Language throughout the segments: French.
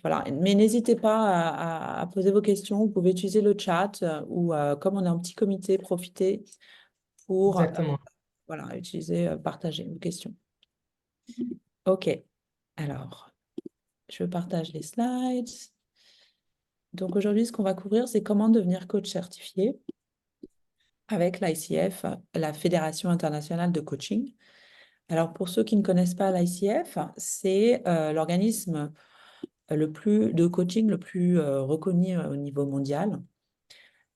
voilà. Mais n'hésitez pas à poser vos questions. Vous pouvez utiliser le chat ou comme on est en petit comité, profitez pour Exactement. voilà, utiliser, partager vos questions. OK. Alors, je partage les slides. Donc aujourd'hui, ce qu'on va couvrir, c'est comment devenir coach certifié avec l'ICF, la Fédération internationale de coaching. Alors pour ceux qui ne connaissent pas l'ICF, c'est l'organisme de coaching le plus reconnu au niveau mondial.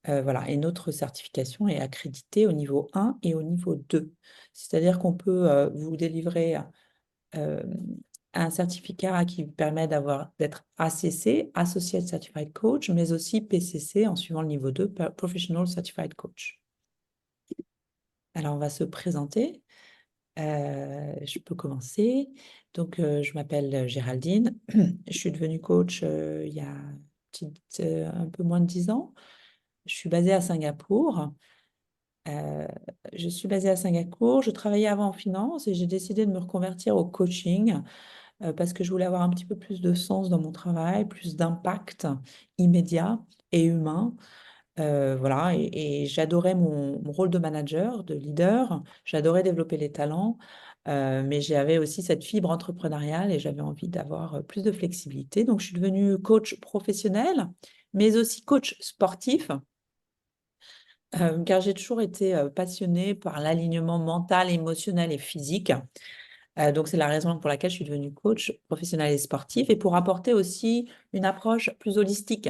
Voilà, et notre certification est accréditée au niveau 1 et au niveau 2. C'est-à-dire qu'on peut vous délivrer euh, un certificat qui permet d'être ACC, Associate Certified Coach, mais aussi PCC en suivant le niveau 2, Professional Certified Coach. Alors, on va se présenter. Je peux commencer. Donc, je m'appelle Géraldine. Je suis devenue coach il y a un peu moins de 10 ans. Je suis basée à Singapour. Euh, je travaillais avant en finance et j'ai décidé de me reconvertir au coaching parce que je voulais avoir un petit peu plus de sens dans mon travail, plus d'impact immédiat et humain. Voilà, et j'adorais mon rôle de manager, de leader. J'adorais développer les talents, mais j'avais aussi cette fibre entrepreneuriale et j'avais envie d'avoir plus de flexibilité. Donc, je suis devenue coach professionnel, mais aussi coach sportif, car j'ai toujours été passionnée par l'alignement mental, émotionnel et physique. Donc, c'est la raison pour laquelle je suis devenue coach professionnel et sportif et pour apporter aussi une approche plus holistique.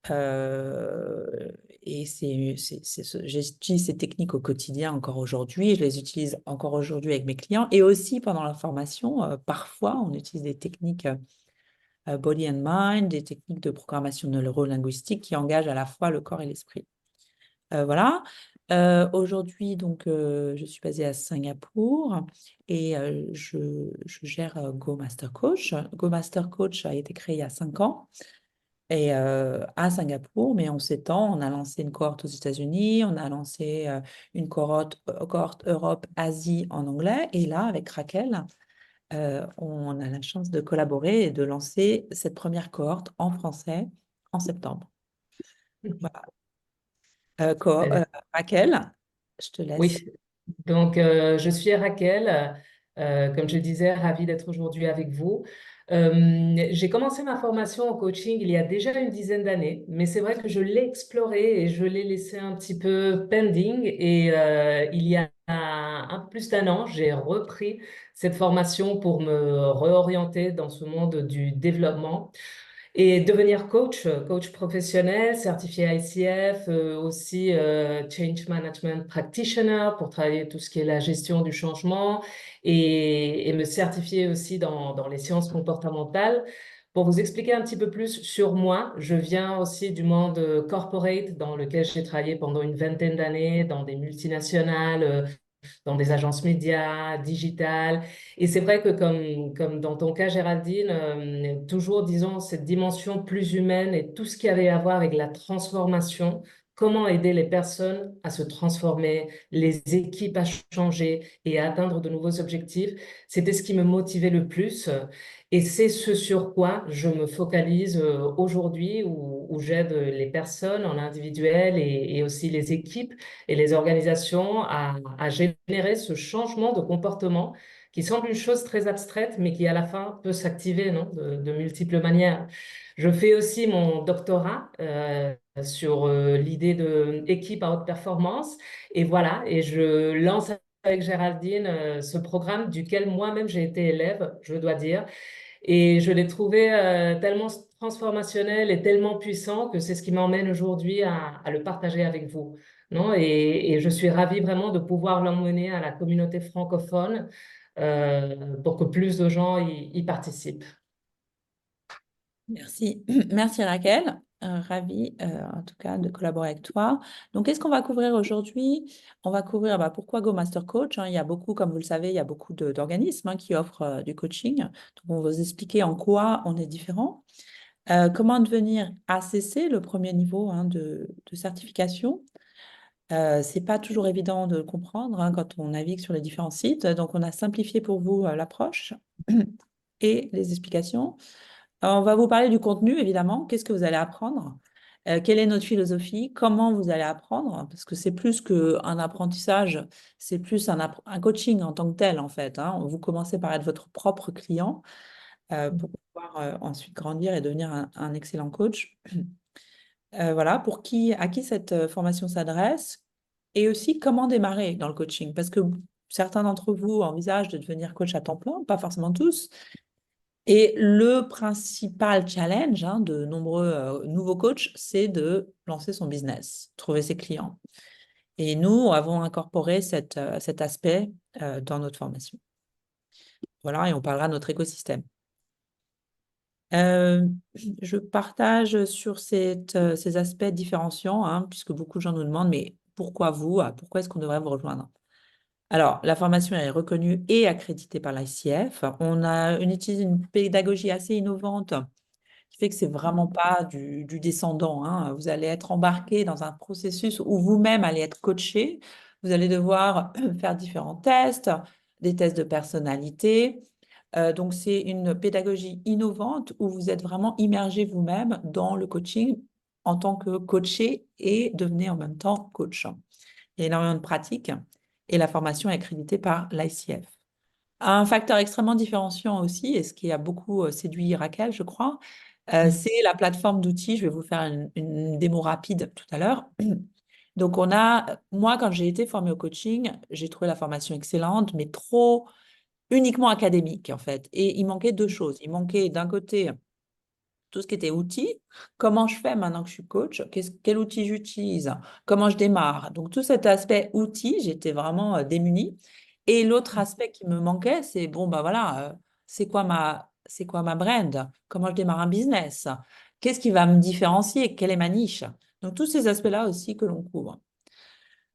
Euh, et j'utilise ces techniques au quotidien encore aujourd'hui. Je les utilise encore aujourd'hui avec mes clients et aussi pendant la formation. Parfois, on utilise des techniques body and mind, des techniques de programmation neuro-linguistique qui engagent à la fois le corps et l'esprit. Voilà. Aujourd'hui, donc, je suis basée à Singapour et je gère Go Master Coach. Go Master Coach a été créé il y a 5 ans et à Singapour, mais on s'étend. On a lancé une cohorte aux États-Unis, on a lancé une cohorte Europe, Asie en anglais. Et là, avec Raquel, on a la chance de collaborer et de lancer cette première cohorte en français en septembre. Voilà. Raquel, je te laisse. Oui, donc je suis Raquel, comme je disais, ravie d'être aujourd'hui avec vous. J'ai commencé ma formation en coaching il y a déjà une dizaine d'années, mais c'est vrai que je l'ai exploré et je l'ai laissé un petit peu pending. Et il y a un peu plus d'un an, j'ai repris cette formation pour me réorienter dans ce monde du développement. Et devenir coach, coach professionnel, certifié ICF, aussi Change Management Practitioner pour travailler tout ce qui est la gestion du changement et me certifier aussi dans les sciences comportementales. Pour vous expliquer un petit peu plus sur moi, je viens aussi du monde corporate dans lequel j'ai travaillé pendant une vingtaine d'années dans des multinationales, dans des agences médias, digitales. Et c'est vrai que comme dans ton cas, Géraldine, toujours, disons, cette dimension plus humaine et tout ce qui avait à voir avec la transformation, comment aider les personnes à se transformer, les équipes à changer et à atteindre de nouveaux objectifs, c'était ce qui me motivait le plus. Et c'est ce sur quoi je me focalise aujourd'hui, où j'aide les personnes en individuel et aussi les équipes et les organisations à générer ce changement de comportement qui semble une chose très abstraite, mais qui à la fin peut s'activer, non, de multiples manières. Je fais aussi mon doctorat sur l'idée de équipe à haute performance. Et voilà, et je lance avec Géraldine ce programme duquel moi-même j'ai été élève, je dois dire. Et je l'ai trouvé tellement transformationnel et tellement puissant que c'est ce qui m'emmène aujourd'hui à le partager avec vous. Non? Et je suis ravie vraiment de pouvoir l'emmener à la communauté francophone pour que plus de gens y participent. Merci. Merci Raquel. Ravie en tout cas de collaborer avec toi. Donc, qu'est-ce qu'on va couvrir aujourd'hui? On va couvrir pourquoi Go Master Coach, hein. Il y a beaucoup, comme vous le savez, il y a beaucoup d'organismes qui offrent du coaching. Donc, on va vous expliquer en quoi on est différent. Comment devenir ACC, le premier niveau de certification. C'est pas toujours évident de le comprendre quand on navigue sur les différents sites. Donc, on a simplifié pour vous l'approche et les explications. Alors, on va vous parler du contenu, évidemment. Qu'est-ce que vous allez apprendre? Quelle est notre philosophie? Comment vous allez apprendre? Parce que c'est plus qu'un apprentissage, c'est plus un coaching en tant que tel, en fait, hein. Vous commencez par être votre propre client pour pouvoir ensuite grandir et devenir un excellent coach. Voilà, à qui cette formation s'adresse et aussi comment démarrer dans le coaching. Parce que certains d'entre vous envisagent de devenir coach à temps plein, pas forcément tous. Et le principal challenge de nombreux nouveaux coachs, c'est de lancer son business, trouver ses clients. Et nous avons incorporé cet aspect dans notre formation. Voilà, et on parlera de notre écosystème. Je partage sur ces aspects différenciants, hein, puisque beaucoup de gens nous demandent, mais pourquoi vous? Pourquoi est-ce qu'on devrait vous rejoindre? Alors, la formation est reconnue et accréditée par l'ICF. On utilise une pédagogie assez innovante qui fait que c'est vraiment pas du descendant, hein. Vous allez être embarqué dans un processus où vous-même allez être coaché. Vous allez devoir faire différents tests, des tests de personnalité. Donc, c'est une pédagogie innovante où vous êtes vraiment immergé vous-même dans le coaching en tant que coaché et devenez en même temps coach. Il y a énormément de pratiques et la formation est accréditée par l'ICF. Un facteur extrêmement différenciant aussi, et ce qui a beaucoup séduit Raquel, je crois, c'est la plateforme d'outils. Je vais vous faire une démo rapide tout à l'heure. Donc, moi, quand j'ai été formée au coaching, j'ai trouvé la formation excellente, mais trop uniquement académique, en fait. Et il manquait deux choses. Il manquait d'un côté tout ce qui était outils. Comment je fais maintenant que je suis coach? Quel outil j'utilise? Comment je démarre? Donc, tout cet aspect outils, j'étais vraiment démunie. Et l'autre aspect qui me manquait, c'est bon, bah voilà, c'est quoi ma brand? Comment je démarre un business? Qu'est-ce qui va me différencier? Quelle est ma niche? Donc, tous ces aspects-là aussi que l'on couvre.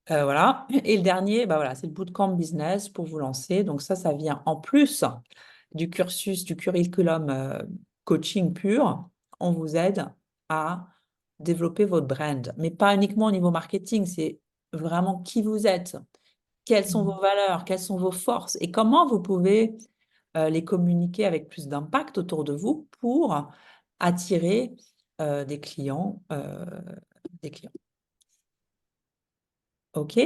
Voilà. Et le dernier, bah voilà, c'est le bootcamp business pour vous lancer. Donc ça vient en plus du cursus, du curriculum coaching pur. On vous aide à développer votre brand, mais pas uniquement au niveau marketing, c'est vraiment qui vous êtes, quelles sont vos valeurs, quelles sont vos forces et comment vous pouvez les communiquer avec plus d'impact autour de vous pour attirer des clients, des clients. OK?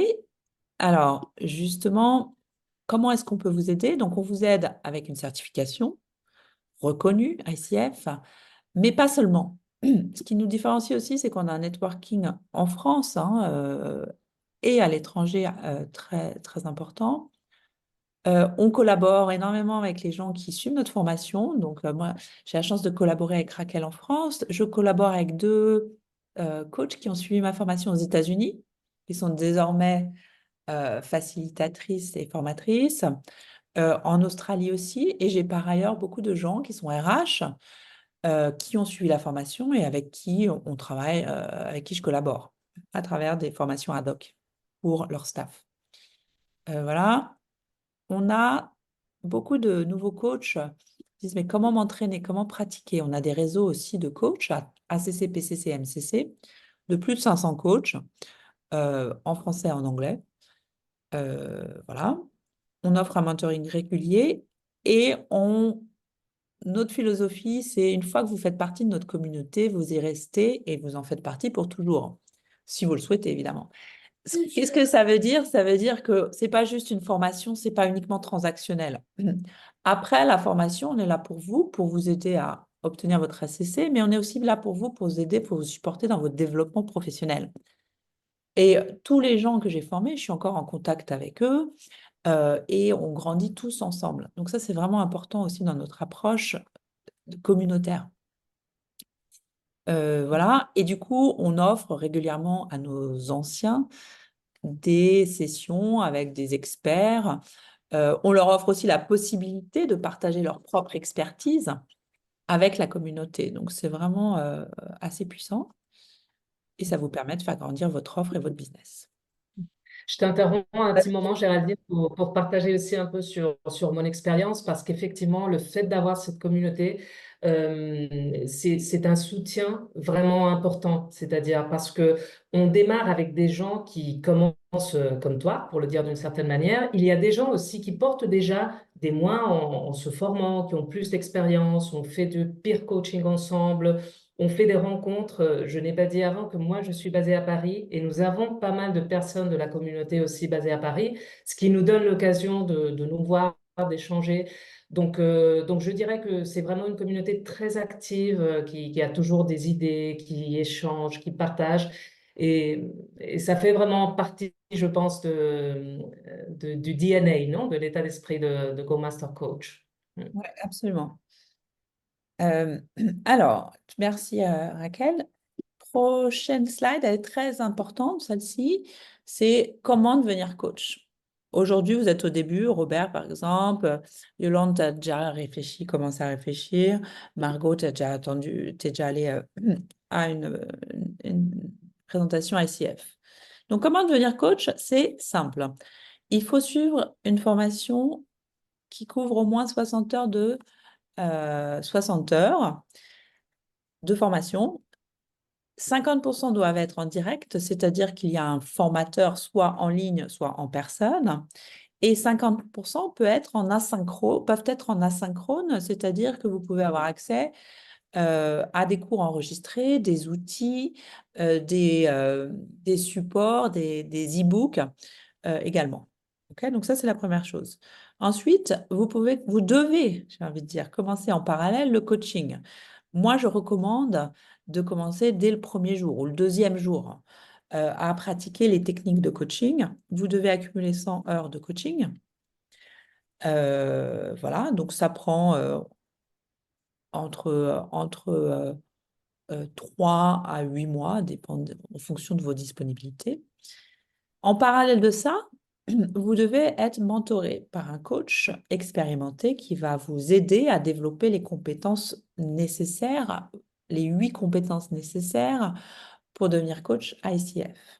Alors, justement, comment est-ce qu'on peut vous aider? Donc, on vous aide avec une certification reconnue, ICF, mais pas seulement. Ce qui nous différencie aussi, c'est qu'on a un networking en France hein, et à l'étranger très, très important. On collabore énormément avec les gens qui suivent notre formation. Donc, moi, j'ai la chance de collaborer avec Raquel en France. Je collabore avec deux coachs qui ont suivi ma formation aux États-Unis, qui sont désormais facilitatrice et formatrice, en Australie aussi. Et j'ai par ailleurs beaucoup de gens qui sont RH, qui ont suivi la formation et avec qui on travaille, avec qui je collabore à travers des formations ad hoc pour leur staff. Voilà. On a beaucoup de nouveaux coachs qui disent, mais comment m'entraîner, comment pratiquer? On a des réseaux aussi de coachs, ACC, PCC, MCC, de plus de 500 coachs, en français et en anglais. Voilà. On offre un mentoring régulier et notre philosophie, c'est une fois que vous faites partie de notre communauté, vous y restez et vous en faites partie pour toujours, si vous le souhaitez, évidemment. Qu'est-ce que ça veut dire? Ça veut dire que c'est pas juste une formation, c'est pas uniquement transactionnel. Après la formation, on est là pour vous aider à obtenir votre ACC, mais on est aussi là pour vous aider, pour vous supporter dans votre développement professionnel. Et tous les gens que j'ai formés, je suis encore en contact avec eux et on grandit tous ensemble. Donc ça, c'est vraiment important aussi dans notre approche communautaire. Voilà. Et du coup, on offre régulièrement à nos anciens des sessions avec des experts. On leur offre aussi la possibilité de partager leur propre expertise avec la communauté. Donc, c'est vraiment assez puissant et ça vous permet de faire grandir votre offre et votre business. Je t'interromps un petit moment, Géraldine, pour partager aussi un peu sur mon expérience, parce qu'effectivement, le fait d'avoir cette communauté c'est un soutien vraiment important. C'est-à-dire parce que on démarre avec des gens qui commencent comme toi, pour le dire d'une certaine manière. Il y a des gens aussi qui portent déjà des mois en se formant, qui ont plus d'expérience, on fait du peer coaching ensemble, on fait des rencontres. Je n'ai pas dit avant que moi, je suis basée à Paris et nous avons pas mal de personnes de la communauté aussi basées à Paris, ce qui nous donne l'occasion de nous voir, d'échanger. Donc, je dirais que c'est vraiment une communauté très active, qui a toujours des idées, qui échange, qui partage. Et, et ça fait vraiment partie, je pense, du DNA, non? De l'état d'esprit de Go Master Coach. Mm. Ouais, absolument. Euh, alors, merci Raquel. Prochaine slide, elle est très importante, celle-ci, c'est comment devenir coach. Aujourd'hui, vous êtes au début, Robert par exemple, Yolande, tu as déjà réfléchi, commencé à réfléchir, Margot, tu as déjà attendu, tu es déjà allé à une présentation ICF. Donc, comment devenir coach? C'est simple. Il faut suivre une formation qui couvre au moins 60 heures de formation. 50% doivent être en direct, c'est-à-dire qu'il y a un formateur soit en ligne, soit en personne. Et 50% peuvent être en asynchrone, c'est-à-dire que vous pouvez avoir accès à des cours enregistrés, des outils, des supports, des e-books également. Ok, donc ça, c'est la première chose. Ensuite, vous devez, j'ai envie de dire, commencer en parallèle le coaching. Moi, je recommande de commencer dès le premier jour ou le deuxième jour à pratiquer les techniques de coaching. Vous devez accumuler 100 heures de coaching. Voilà, donc ça prend entre 3 à 8 mois, en fonction de vos disponibilités. En parallèle de ça, vous devez être mentoré par un coach expérimenté qui va vous aider à développer les compétences nécessaires, les 8 compétences nécessaires pour devenir coach ICF.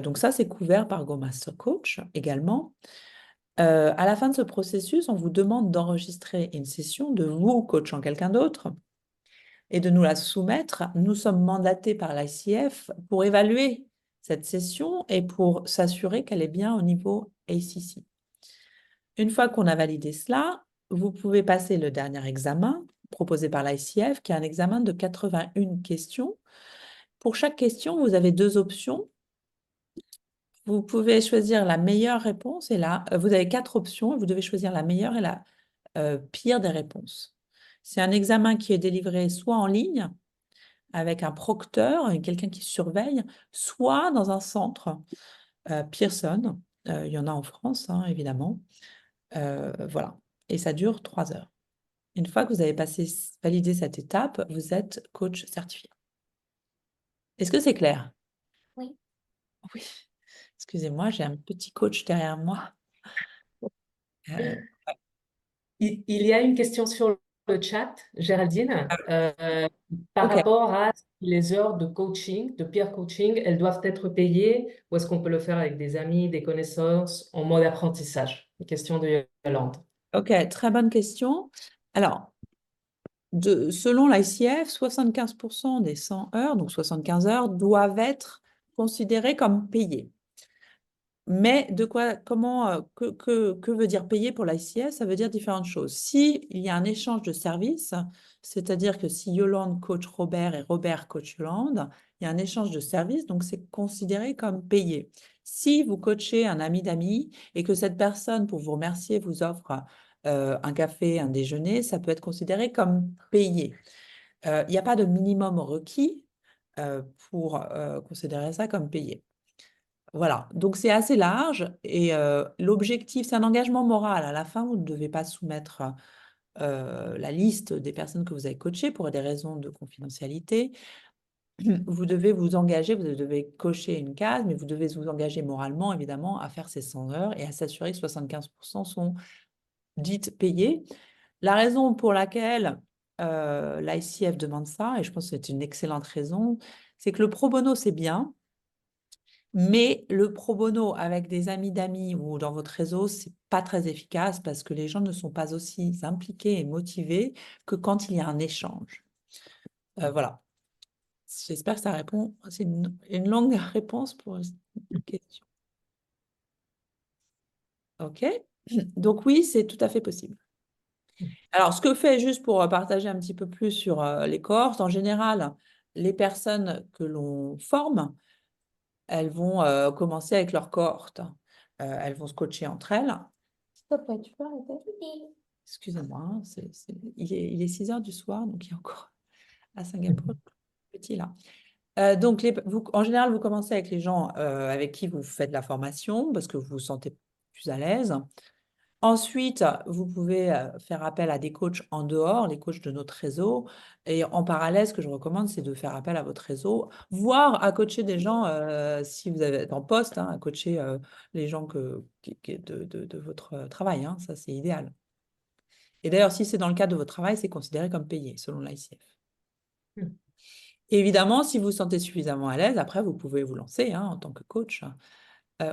Donc ça, c'est couvert par Go Master Coach également. À la fin de ce processus, on vous demande d'enregistrer une session de vous coachant quelqu'un d'autre et de nous la soumettre. Nous sommes mandatés par l'ICF pour évaluer cette session et pour s'assurer qu'elle est bien au niveau ACC. Une fois qu'on a validé cela, vous pouvez passer le dernier examen proposé par l'ICF, qui est un examen de 81 questions. Pour chaque question, vous avez 2 options. Vous pouvez choisir la meilleure réponse et vous avez 4 options et vous devez choisir la meilleure et la pire des réponses. C'est un examen qui est délivré soit en ligne, avec un procteur, quelqu'un qui surveille, soit dans un centre, Pearson. Il y en a en France, hein, évidemment. Voilà. Et ça dure 3 heures. Une fois que vous avez validé cette étape, vous êtes coach certifié. Est-ce que c'est clair? Oui. Oui. Excusez-moi, j'ai un petit coach derrière moi. Euh, Il y a une question sur le chat, Géraldine, par ok. rapport à les heures de coaching, de peer coaching, elles doivent être payées ou est-ce qu'on peut le faire avec des amis, des connaissances, en mode apprentissage? Une question de Yolande. Ok, très bonne question. Alors, selon l'ICF, 75% des 100 heures, donc 75 heures, doivent être considérées comme payées. Mais que veut dire payer pour l'ICF? Ça veut dire différentes choses. Si il y a un échange de services, c'est-à-dire que si Yolande coach Robert et Robert coach Yolande, il y a un échange de services, donc c'est considéré comme payé. Si vous coachez un ami d'amis et que cette personne, pour vous remercier, vous offre un café, un déjeuner, ça peut être considéré comme payé. Il n'y a pas de minimum requis pour considérer ça comme payé. Voilà, donc c'est assez large et l'objectif, c'est un engagement moral. À la fin, vous ne devez pas soumettre la liste des personnes que vous avez coachées pour des raisons de confidentialité. Vous devez vous engager, vous devez cocher une case, mais vous devez vous engager moralement, évidemment, à faire ces 100 heures et à s'assurer que 75% sont dites payées. La raison pour laquelle l'ICF demande ça, et je pense que c'est une excellente raison, c'est que le pro bono, c'est bien, Mais le pro bono avec des amis d'amis ou dans votre réseau, c'est pas très efficace parce que les gens ne sont pas aussi impliqués et motivés que quand il y a un échange. Voilà. J'espère que ça répond. C'est une longue réponse pour une question. OK. Donc oui, c'est tout à fait possible. Alors, ce que fait, juste pour partager un petit peu plus sur les cohortes, en général, les personnes que l'on forme, elles vont commencer avec leur cohorte. Elles vont se coacher entre elles. S'il te plaît, tu peux arrêter? Excusez-moi, hein, il est 6 heures du soir, donc il y a encore à Singapour, petit là. Donc, en général, vous commencez avec les gens avec qui vous faites la formation parce que vous vous sentez plus à l'aise. Ensuite, vous pouvez faire appel à des coachs en dehors, les coachs de notre réseau. Et en parallèle, ce que je recommande, c'est de faire appel à votre réseau, voire à coacher des gens, si vous êtes en poste, hein, à coacher les gens de votre travail. Hein, ça, c'est idéal. Et d'ailleurs, si c'est dans le cadre de votre travail, c'est considéré comme payé, selon l'ICF. Évidemment, si vous vous sentez suffisamment à l'aise, après, vous pouvez vous lancer hein, en tant que coach.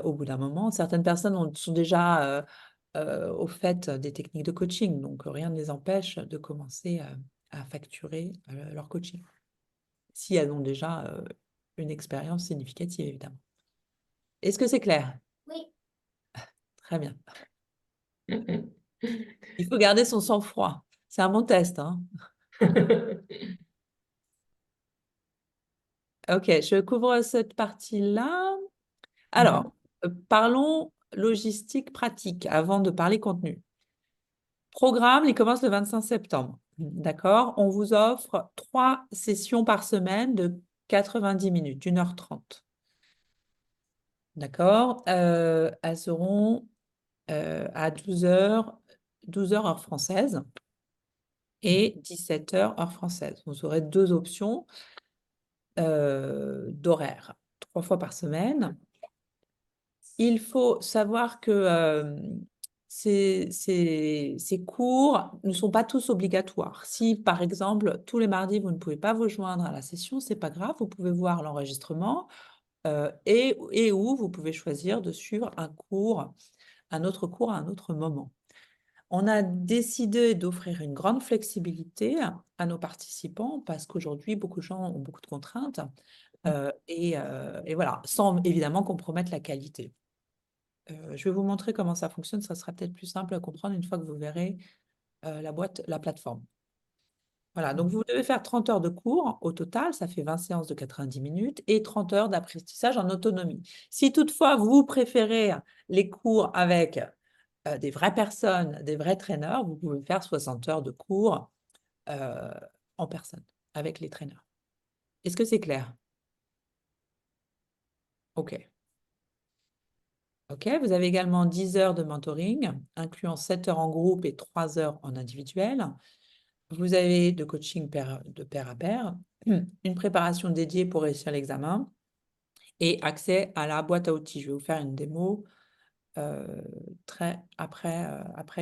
Au bout d'un moment, certaines personnes sont déjà au fait des techniques de coaching, donc rien ne les empêche de commencer à facturer leur coaching, si elles ont déjà une expérience significative, évidemment. Est-ce que c'est clair? Oui. Très bien. Il faut garder son sang-froid. C'est un bon test. Hein. Ok, je couvre cette partie-là. Alors, parlons logistique pratique avant de parler contenu. Programme, il commence le 25 septembre. D'accord? On vous offre 3 sessions par semaine de 90 minutes, 1h30. D'accord? Elles seront à 12 heures heure française et 17 heures heure française. Vous aurez 2 options d'horaire, 3 fois par semaine. Il faut savoir que ces cours ne sont pas tous obligatoires. Si, par exemple, tous les mardis, vous ne pouvez pas vous joindre à la session, ce n'est pas grave, vous pouvez voir l'enregistrement et où vous pouvez choisir de suivre un autre cours à un autre moment. On a décidé d'offrir une grande flexibilité à nos participants parce qu'aujourd'hui, beaucoup de gens ont beaucoup de contraintes et voilà, sans évidemment compromettre la qualité. Je vais vous montrer comment ça fonctionne. Ça sera peut-être plus simple à comprendre une fois que vous verrez la plateforme. Voilà, donc vous devez faire 30 heures de cours au total, ça fait 20 séances de 90 minutes et 30 heures d'apprentissage en autonomie. Si toutefois vous préférez les cours avec des vraies personnes, des vrais traîneurs, vous pouvez faire 60 heures de cours en personne avec les traîneurs. Est-ce que c'est clair? OK. OK, vous avez également 10 heures de mentoring, incluant 7 heures en groupe et 3 heures en individuel. Vous avez de coaching de pair à pair, une préparation dédiée pour réussir l'examen et accès à la boîte à outils. Je vais vous faire une démo après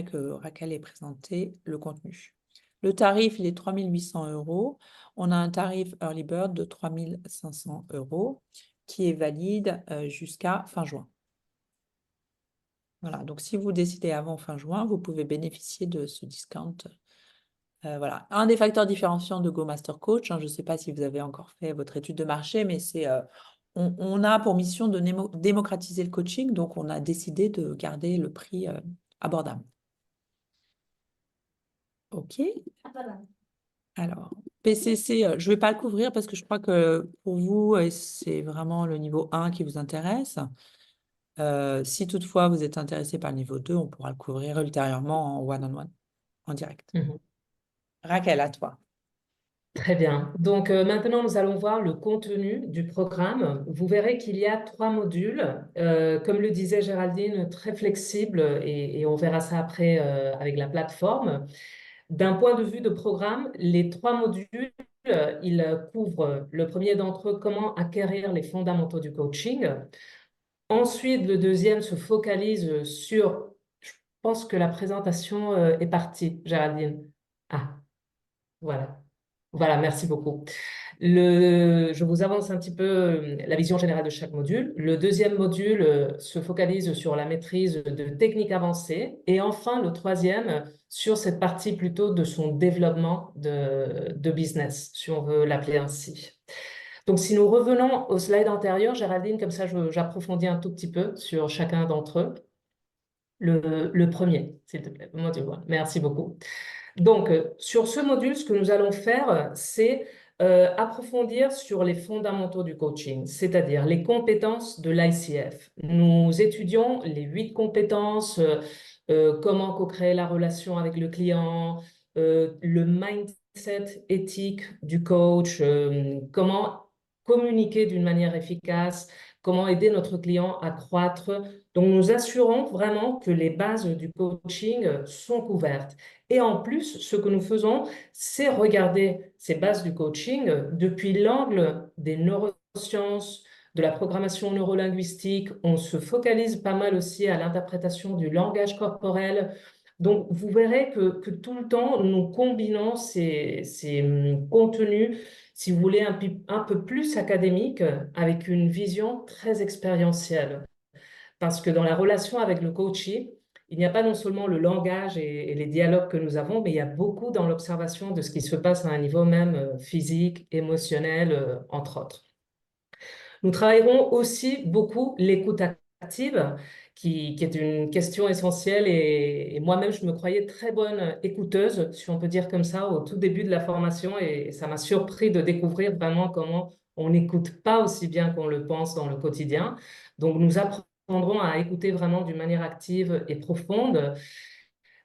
que Raquel ait présenté le contenu. Le tarif, il est 3 800 €. On a un tarif Early Bird de 3 500 € qui est valide jusqu'à fin juin. Voilà, donc si vous décidez avant fin juin, vous pouvez bénéficier de ce discount. Voilà, un des facteurs différenciants de Go Master Coach, hein, je ne sais pas si vous avez encore fait votre étude de marché, mais on a pour mission de démocratiser le coaching, donc on a décidé de garder le prix abordable. OK. Alors, PCC, je ne vais pas le couvrir parce que je crois que pour vous, c'est vraiment le niveau 1 qui vous intéresse. Si toutefois vous êtes intéressé par le niveau 2, on pourra le couvrir ultérieurement en one-on-one, en direct. Raquel, à toi. Très bien. Donc maintenant, nous allons voir le contenu du programme. Vous verrez qu'il y a 3 modules, comme le disait Géraldine, très flexibles et on verra ça après avec la plateforme. D'un point de vue de programme, les 3 modules, ils couvrent le premier d'entre eux, comment acquérir les fondamentaux du coaching. Ensuite, le deuxième se focalise sur, je pense que la présentation est partie, Géraldine. Ah, voilà. Voilà, merci beaucoup. Je vous avance un petit peu la vision générale de chaque module. Le deuxième module se focalise sur la maîtrise de techniques avancées. Et enfin, le troisième sur cette partie plutôt de son développement de business, si on veut l'appeler ainsi. Donc, si nous revenons au slide antérieur, Géraldine, comme ça, j'approfondis un tout petit peu sur chacun d'entre eux. Le premier, s'il te plaît, le module 1. Merci beaucoup. Donc, sur ce module, ce que nous allons faire, c'est approfondir sur les fondamentaux du coaching, c'est-à-dire les compétences de l'ICF. Nous étudions les 8 compétences, comment co-créer la relation avec le client, le mindset éthique du coach, comment communiquer d'une manière efficace, comment aider notre client à croître. Donc, nous assurons vraiment que les bases du coaching sont couvertes. Et en plus, ce que nous faisons, c'est regarder ces bases du coaching depuis l'angle des neurosciences, de la programmation neurolinguistique. On se focalise pas mal aussi à l'interprétation du langage corporel. Donc, vous verrez que tout le temps, nous combinons ces contenus, si vous voulez, un peu plus académiques, avec une vision très expérientielle. Parce que dans la relation avec le coachee, il n'y a pas non seulement le langage et les dialogues que nous avons, mais il y a beaucoup dans l'observation de ce qui se passe à un niveau même physique, émotionnel, entre autres. Nous travaillerons aussi beaucoup l'écoute active, qui est une question essentielle et moi-même, je me croyais très bonne écouteuse, si on peut dire comme ça, au tout début de la formation et ça m'a surpris de découvrir vraiment comment on n'écoute pas aussi bien qu'on le pense dans le quotidien. Donc, nous apprendrons à écouter vraiment d'une manière active et profonde.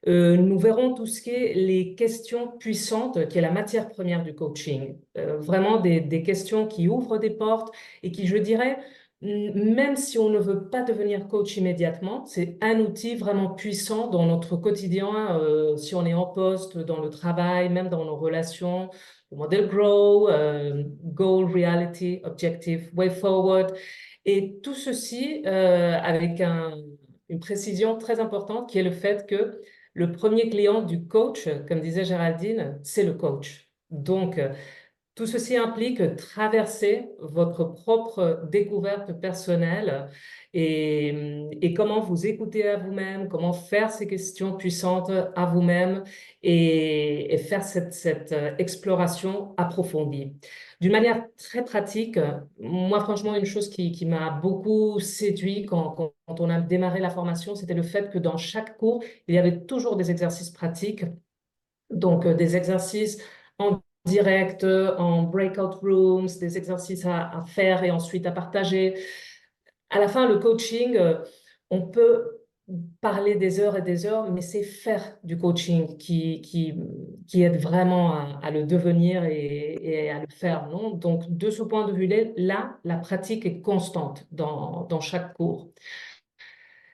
Nous verrons tout ce qui est les questions puissantes, qui est la matière première du coaching. Vraiment des questions qui ouvrent des portes et qui, je dirais, même si on ne veut pas devenir coach immédiatement, c'est un outil vraiment puissant dans notre quotidien, si on est en poste, dans le travail, même dans nos relations. Le modèle GROW, Goal, Reality, Objective, Way Forward. Et tout ceci avec une précision très importante qui est le fait que le premier client du coach, comme disait Géraldine, c'est le coach. Donc, tout ceci implique traverser votre propre découverte personnelle et comment vous écouter à vous-même, comment faire ces questions puissantes à vous-même et faire cette exploration approfondie. D'une manière très pratique, moi franchement, une chose qui m'a beaucoup séduit quand on a démarré la formation, c'était le fait que dans chaque cours, il y avait toujours des exercices pratiques, donc des exercices en direct, en breakout rooms, des exercices à faire et ensuite à partager. À la fin, le coaching, on peut parler des heures et des heures, mais c'est faire du coaching qui aide vraiment à le devenir et à le faire, non? Donc, de ce point de vue-là, la pratique est constante dans chaque cours.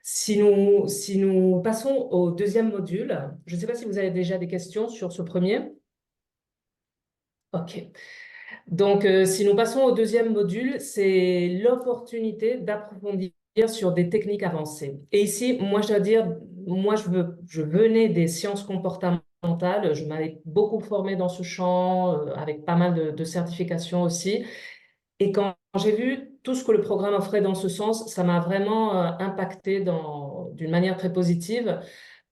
Si nous passons au deuxième module, je ne sais pas si vous avez déjà des questions sur ce premier. OK. Donc, si nous passons au deuxième module, c'est l'opportunité d'approfondir sur des techniques avancées. Et ici, moi, je dois dire, moi, je venais des sciences comportementales, je m'avais beaucoup formée dans ce champ, avec pas mal de certifications aussi. Et quand j'ai vu tout ce que le programme offrait dans ce sens, ça m'a vraiment impacté d'une manière très positive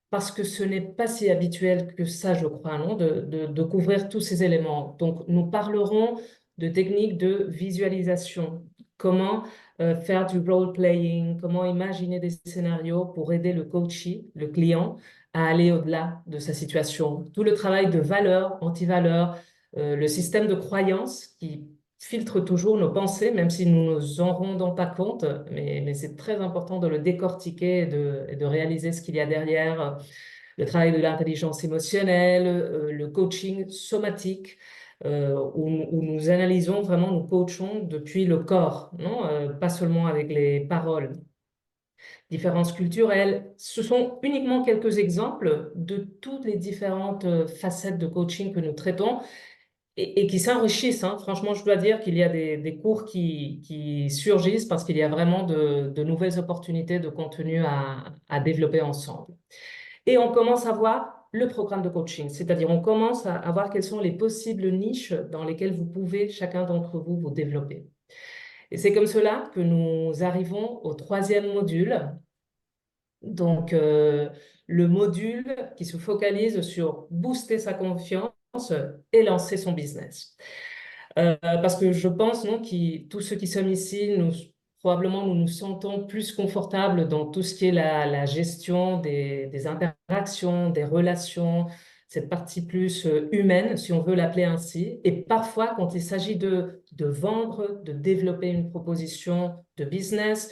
parce que ce n'est pas si habituel que ça, je crois, non, de couvrir tous ces éléments. Donc, nous parlerons de techniques de visualisation, comment faire du role-playing, comment imaginer des scénarios pour aider le coachee, le client, à aller au-delà de sa situation. Tout le travail de valeur, anti-valeur, le système de croyance qui filtre toujours nos pensées, même si nous ne nous en rendons pas compte, mais c'est très important de le décortiquer et de réaliser ce qu'il y a derrière. Le travail de l'intelligence émotionnelle, le coaching somatique, où nous analysons vraiment, nous coachons depuis le corps, non? Pas seulement avec les paroles. Différences culturelles, ce sont uniquement quelques exemples de toutes les différentes facettes de coaching que nous traitons et qui s'enrichissent, hein. Franchement, je dois dire qu'il y a des cours qui surgissent parce qu'il y a vraiment de nouvelles opportunités de contenu à développer ensemble. Et on commence à voir le programme de coaching. C'est-à-dire, on commence à voir quelles sont les possibles niches dans lesquelles vous pouvez, chacun d'entre vous, vous développer. Et c'est comme cela que nous arrivons au troisième module. Donc, le module qui se focalise sur booster sa confiance et lancer son business. Parce que je pense, non, tous ceux qui sommes ici, probablement nous nous sentons plus confortables dans tout ce qui est la gestion des interactions, des relations, cette partie plus humaine, si on veut l'appeler ainsi. Et parfois, quand il s'agit de vendre, de développer une proposition de business,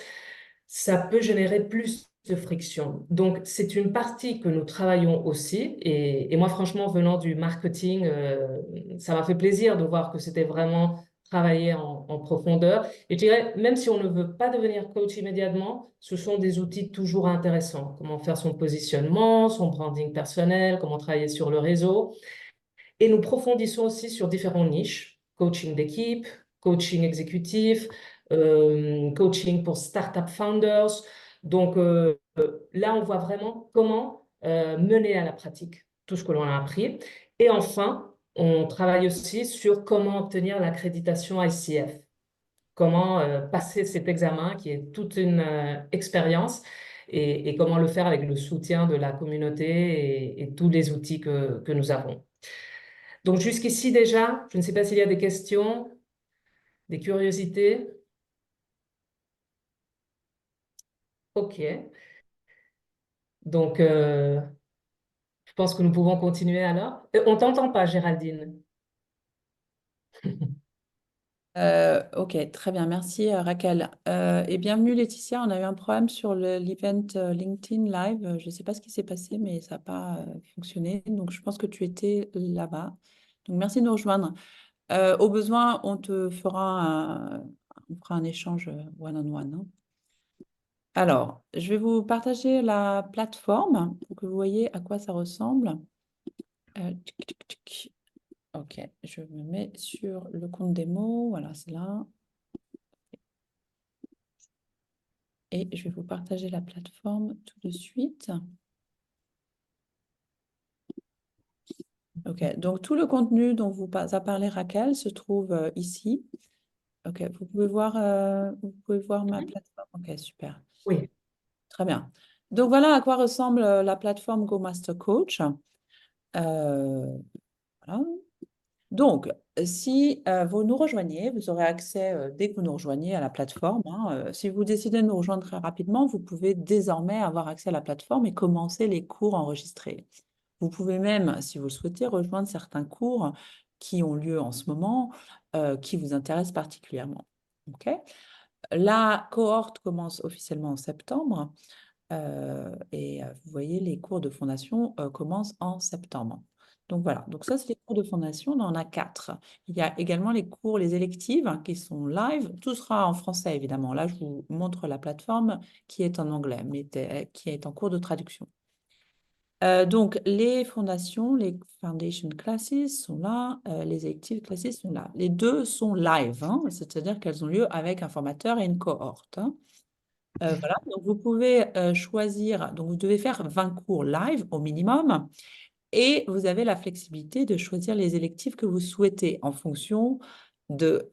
ça peut générer plus de friction. Donc, c'est une partie que nous travaillons aussi. Et moi, franchement, venant du marketing, ça m'a fait plaisir de voir que c'était vraiment travaillé en profondeur. Et je dirais, même si on ne veut pas devenir coach immédiatement, ce sont des outils toujours intéressants. Comment faire son positionnement, son branding personnel, comment travailler sur le réseau. Et nous profondissons aussi sur différentes niches, coaching d'équipe, coaching exécutif, coaching pour startup founders. Donc là, on voit vraiment comment mener à la pratique tout ce que l'on a appris. Et enfin, on travaille aussi sur comment obtenir l'accréditation ICF, comment passer cet examen qui est toute une expérience et comment le faire avec le soutien de la communauté et tous les outils que nous avons. Donc jusqu'ici déjà, je ne sais pas s'il y a des questions, des curiosités. OK. Donc, je pense que nous pouvons continuer alors. On t'entend pas, Géraldine. Ok, très bien, merci Raquel. Et bienvenue Laetitia, on a eu un problème sur l'event LinkedIn Live. Je ne sais pas ce qui s'est passé, mais ça n'a pas fonctionné. Donc je pense que tu étais là-bas. Donc merci de nous rejoindre. Au besoin, on fera un échange one-on-one, hein. Alors, je vais vous partager la plateforme pour que vous voyez à quoi ça ressemble. Tic, tic, tic. Ok, je me mets sur le compte démo. Voilà, c'est là. Et je vais vous partager la plateforme tout de suite. Ok, donc tout le contenu dont vous a parlé Raquel se trouve ici. Ok, vous pouvez voir ma plateforme. Ok, super. Oui. Très bien. Donc voilà à quoi ressemble la plateforme Go Master Coach. Euh, voilà. Donc, si vous nous rejoignez, vous aurez accès dès que vous nous rejoignez à la plateforme, hein. Si vous décidez de nous rejoindre très rapidement, vous pouvez désormais avoir accès à la plateforme et commencer les cours enregistrés. Vous pouvez même, si vous le souhaitez, rejoindre certains cours qui ont lieu en ce moment, qui vous intéressent particulièrement. Ok. La cohorte commence officiellement en septembre et vous voyez, les cours de fondation commencent en septembre. Donc voilà, donc ça c'est les cours de fondation, on en a 4. Il y a également les cours, les électives qui sont live, tout sera en français évidemment. Là, je vous montre la plateforme qui est en anglais, mais qui est en cours de traduction. Donc, les fondations, les foundation classes sont là, les electives classes sont là. Les deux sont live, hein, c'est-à-dire qu'elles ont lieu avec un formateur et une cohorte, hein. Voilà, donc vous pouvez choisir, donc vous devez faire 20 cours live au minimum, et vous avez la flexibilité de choisir les électives que vous souhaitez en fonction de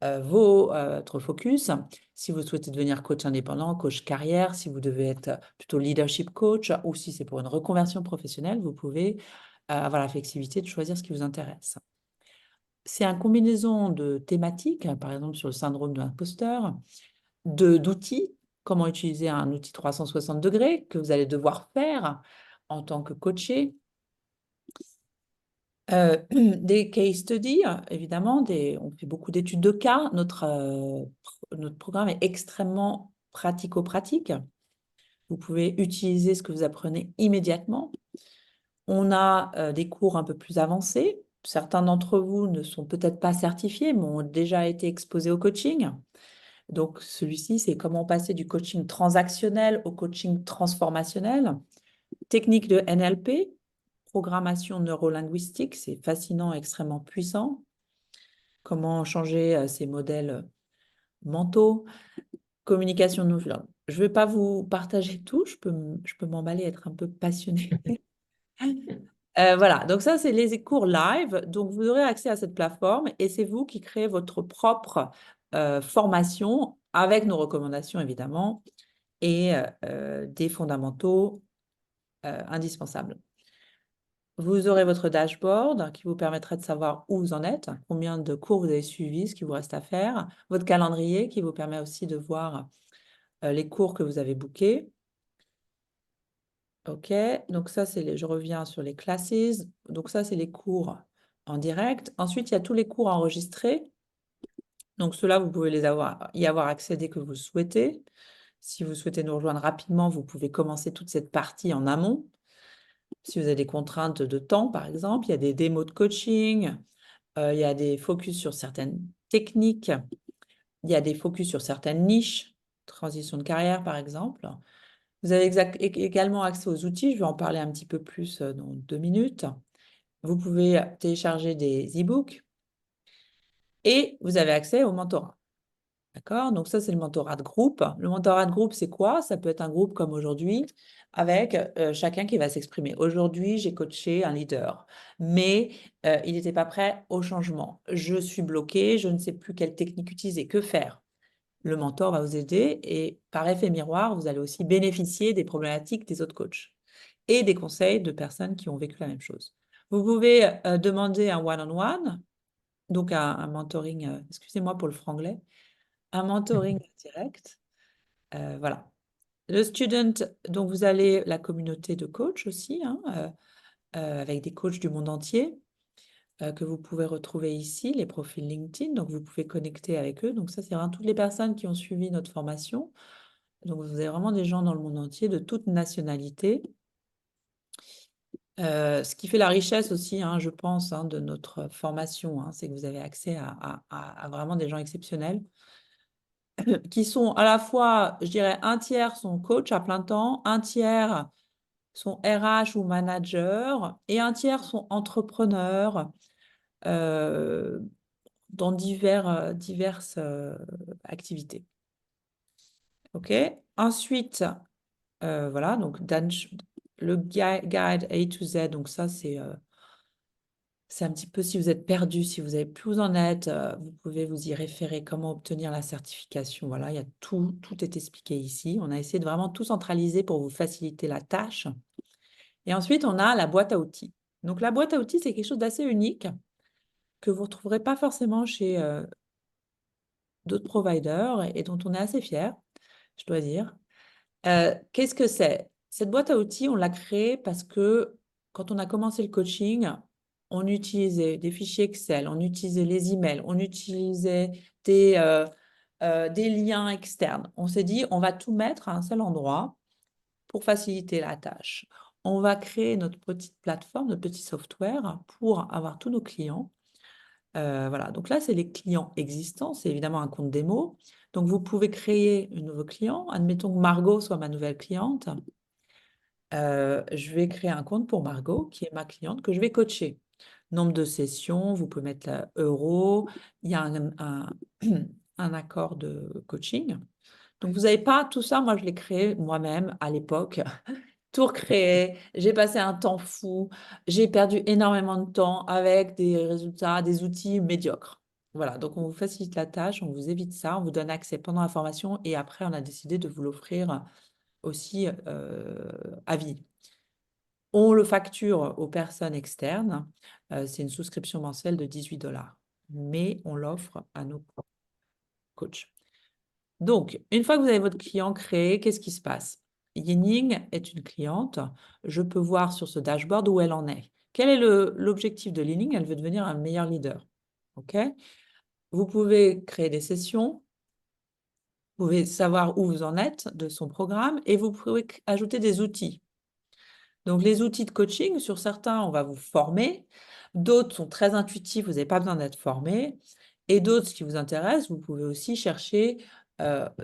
votre focus. Si vous souhaitez devenir coach indépendant, coach carrière, si vous devez être plutôt leadership coach ou si c'est pour une reconversion professionnelle, vous pouvez avoir la flexibilité de choisir ce qui vous intéresse. C'est une combinaison de thématiques, par exemple sur le syndrome de l'imposteur, d'outils, comment utiliser un outil 360 degrés que vous allez devoir faire en tant que coaché. Des case studies, évidemment, on fait beaucoup d'études de cas. Notre programme est extrêmement pratico-pratique. Vous pouvez utiliser ce que vous apprenez immédiatement. On a des cours un peu plus avancés. Certains d'entre vous ne sont peut-être pas certifiés, mais ont déjà été exposés au coaching. Donc, celui-ci, c'est comment passer du coaching transactionnel au coaching transformationnel. Technique de NLP, programmation neurolinguistique, c'est fascinant, extrêmement puissant. Comment changer ces modèles mentaux. Communication non violente. Je ne vais pas vous partager tout, je peux m'emballer, être un peu passionnée. Voilà, donc ça, c'est les cours live. Donc, vous aurez accès à cette plateforme et c'est vous qui créez votre propre formation avec nos recommandations, évidemment, et des fondamentaux indispensables. Vous aurez votre dashboard qui vous permettra de savoir où vous en êtes, combien de cours vous avez suivis, ce qu'il vous reste à faire, votre calendrier qui vous permet aussi de voir les cours que vous avez bookés. OK, donc ça, je reviens sur les classes. Donc ça, c'est les cours en direct. Ensuite, il y a tous les cours enregistrés. Donc ceux-là, vous pouvez y avoir accès dès que vous le souhaitez. Si vous souhaitez nous rejoindre rapidement, vous pouvez commencer toute cette partie en amont. Si vous avez des contraintes de temps, par exemple, il y a des démos de coaching, il y a des focus sur certaines techniques, il y a des focus sur certaines niches, transition de carrière, par exemple. Vous avez également accès aux outils, je vais en parler un petit peu plus dans 2 minutes. Vous pouvez télécharger des e-books et vous avez accès au mentorat. D'accord? Donc ça, c'est le mentorat de groupe. Le mentorat de groupe, c'est quoi? Ça peut être un groupe comme aujourd'hui avec chacun qui va s'exprimer. Aujourd'hui, j'ai coaché un leader, mais il n'était pas prêt au changement. Je suis bloquée, je ne sais plus quelle technique utiliser, que faire? Le mentor va vous aider et par effet miroir, vous allez aussi bénéficier des problématiques des autres coachs et des conseils de personnes qui ont vécu la même chose. Vous pouvez demander un one-on-one, donc un mentoring, excusez-moi pour le franglais, un mentoring direct. Voilà. Le student, donc vous avez la communauté de coachs aussi, hein, avec des coachs du monde entier que vous pouvez retrouver ici, les profils LinkedIn, donc vous pouvez connecter avec eux. Donc ça, c'est vraiment toutes les personnes qui ont suivi notre formation. Donc vous avez vraiment des gens dans le monde entier, de toute nationalité. Ce qui fait la richesse aussi, hein, je pense, hein, de notre formation, hein, c'est que vous avez accès à vraiment des gens exceptionnels qui sont à la fois, je dirais, un tiers sont coach à plein temps, un tiers sont RH ou managers et un tiers sont entrepreneurs euh, dans diverses activités. OK. Ensuite, voilà, donc le guide A to Z, donc ça, c'est un petit peu si vous êtes perdu, si vous n'avez plus où vous en êtes, vous pouvez vous y référer, comment obtenir la certification. Voilà, il y a tout est expliqué ici. On a essayé de vraiment tout centraliser pour vous faciliter la tâche. Et ensuite, on a la boîte à outils. Donc, la boîte à outils, c'est quelque chose d'assez unique que vous ne retrouverez pas forcément chez d'autres providers et dont on est assez fier, je dois dire. Qu'est-ce que c'est? Cette boîte à outils, on l'a créée parce que quand on a commencé le coaching, on utilisait des fichiers Excel, on utilisait les emails, on utilisait des liens externes. On s'est dit, on va tout mettre à un seul endroit pour faciliter la tâche. On va créer notre petite plateforme, notre petit software pour avoir tous nos clients. Voilà, donc là, c'est les clients existants, c'est évidemment un compte démo. Donc, vous pouvez créer un nouveau client. Admettons que Margot soit ma nouvelle cliente. Je vais créer un compte pour Margot, qui est ma cliente, que je vais coacher. Nombre de sessions, vous pouvez mettre euros. Il y a un accord de coaching. Donc, vous n'avez pas tout ça. Moi, je l'ai créé moi-même à l'époque. Tout recréé. J'ai passé un temps fou. J'ai perdu énormément de temps avec des résultats, des outils médiocres. Voilà, donc on vous facilite la tâche, on vous évite ça, on vous donne accès pendant la formation et après, on a décidé de vous l'offrir aussi à vie. On le facture aux personnes externes. C'est une souscription mensuelle de 18 $, mais on l'offre à nos coachs. Donc, une fois que vous avez votre client créé, qu'est-ce qui se passe? Yining est une cliente. Je peux voir sur ce dashboard où elle en est. Quel est l'objectif de Yining? Elle veut devenir un meilleur leader. OK? Vous pouvez créer des sessions. Vous pouvez savoir où vous en êtes de son programme et vous pouvez ajouter des outils. Donc, les outils de coaching, sur certains, on va vous former. D'autres sont très intuitifs, vous n'avez pas besoin d'être formé. Et d'autres, ce qui vous intéresse, vous pouvez aussi chercher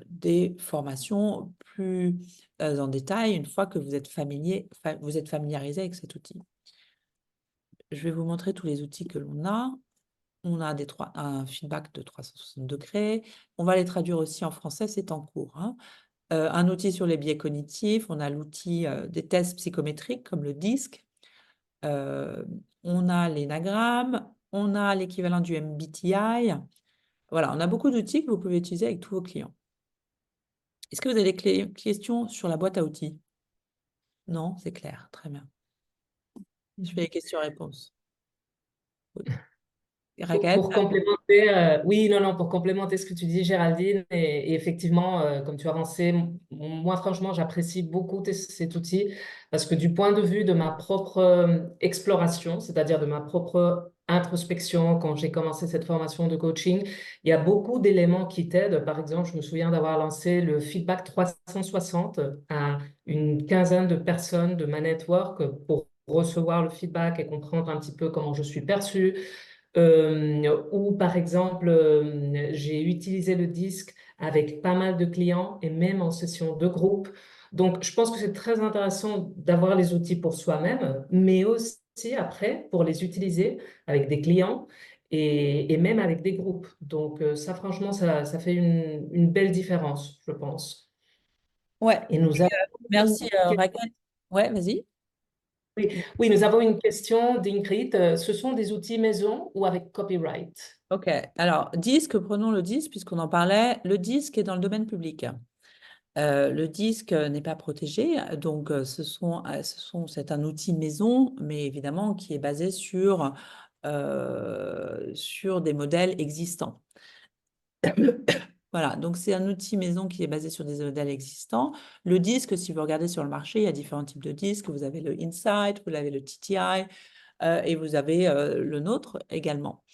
des formations plus en détail une fois que vous êtes familiarisé avec cet outil. Je vais vous montrer tous les outils que l'on a. On a un feedback de 360 degrés. On va les traduire aussi en français, c'est en cours, hein. Un outil sur les biais cognitifs. On a l'outil des tests psychométriques comme le DISC. euh, on a l'énagramme, on a l'équivalent du MBTI. Voilà, on a beaucoup d'outils que vous pouvez utiliser avec tous vos clients. Est-ce que vous avez des questions sur la boîte à outils? Non, c'est clair, très bien. Je fais les questions-réponses. Oui. Raquel? Pour complémenter, oui, non, non, pour complémenter ce que tu dis, Géraldine, et effectivement, comme tu as avancé, moi, franchement, j'apprécie beaucoup cet outil parce que du point de vue de ma propre exploration, c'est-à-dire de ma propre introspection, quand j'ai commencé cette formation de coaching, il y a beaucoup d'éléments qui t'aident. Par exemple, je me souviens d'avoir lancé le feedback 360 à une quinzaine de personnes de ma network pour recevoir le feedback et comprendre un petit peu comment je suis perçue. Ou par exemple, j'ai utilisé le disque avec pas mal de clients et même en session de groupe. Donc, je pense que c'est très intéressant d'avoir les outils pour soi-même, mais aussi après pour les utiliser avec des clients et même avec des groupes. Donc, ça, franchement, ça fait une belle différence, je pense. Ouais, Et nous avons une merci Raquel. Ouais, vas-y. oui, oui, nous avons une question d'Ingrid. Ce sont des outils maison ou avec copyright? Ok, alors disque, prenons le disque puisqu'on en parlait. Le disque est dans le domaine public. Le disque n'est pas protégé, donc c'est un outil maison, mais évidemment qui est basé sur des modèles existants. Voilà, donc c'est un outil maison qui est basé sur des modèles existants. Le disque, si vous regardez sur le marché, il y a différents types de disques. Vous avez le Insight, vous avez le TTI et vous avez le nôtre également.